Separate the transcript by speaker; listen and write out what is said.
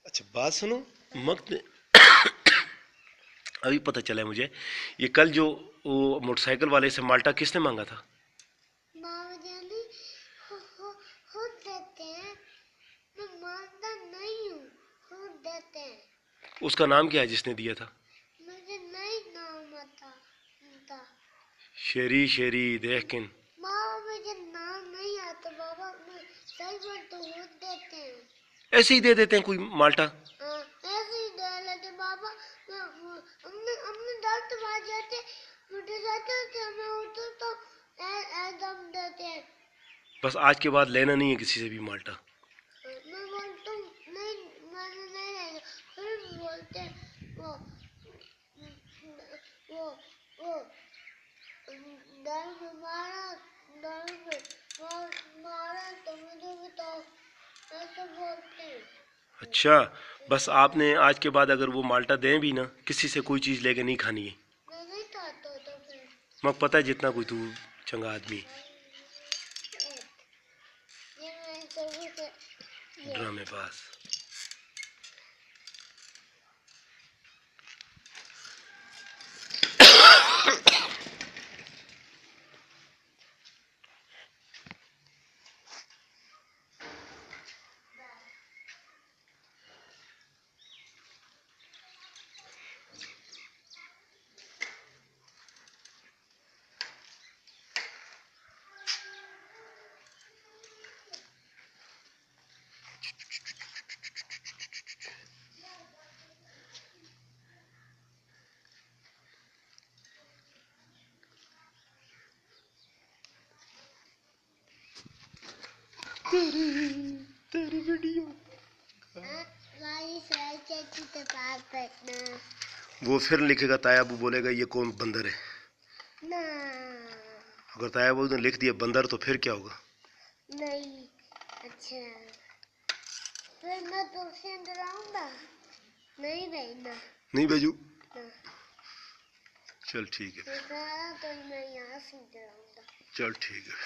Speaker 1: अच्छा बात सुनो। मत अभी पता चला है मुझे, ये कल जो वो मोटरसाइकिल वाले से माल्टा किसने मांगा था?
Speaker 2: मामा जानी खुद देते हैं। मैं मानता नहीं हूँ, खुद देते हैं।
Speaker 1: उसका नाम क्या है जिसने दिया था?
Speaker 2: मुझे नहीं नाम आता उनका।
Speaker 1: शेरी शेरी देख किन।
Speaker 2: मामा मुझे नाम नहीं आता बाबा, मैं सही बोलता हूँ, खुद देते हैं।
Speaker 1: ऐसे ही दे देते हैं कोई माल्टा?
Speaker 2: हाँ, ऐसे ही दे लेते बाबा। हमने हमने दर्द भाग जाते मोटरसाइकिल से, हमें उतर तो एकदम देते हैं।
Speaker 1: बस आज के बाद लेना नहीं है किसी से भी माल्टा।
Speaker 2: मैं बोलता हूँ नहीं, मैंने नहीं लेना। फिर भी बोलते हैं वो वो वो डर में मारा, डर में मारा तो मुझे बताओ, ऐसे बोलते हैं।
Speaker 1: अच्छा, बस आपने आज के बाद अगर वो माल्टा दें भी ना, किसी से कोई चीज़ लेके नहीं खानी है।
Speaker 2: मैं नहीं खाता तो फिर
Speaker 1: मग पता है जितना कोई तू चंगा आदमी है।
Speaker 2: ये मैं सभी से
Speaker 1: ड्रामे पास। तेरी वीडियो वो फिर लिखेगा, ताया अबू बोलेगा ये कौन बंदर है।
Speaker 2: ना
Speaker 1: अगर ताया अबू ने लिख दिया बंदर तो फिर क्या होगा?
Speaker 2: नहीं। अच्छा, फिर मैं तुमसे डराऊंगा नहीं भेजना।
Speaker 1: नहीं भेजू?
Speaker 2: ना,
Speaker 1: चल ठीक है।
Speaker 2: तो मैं यहाँ से डराऊंगा।
Speaker 1: चल ठीक है।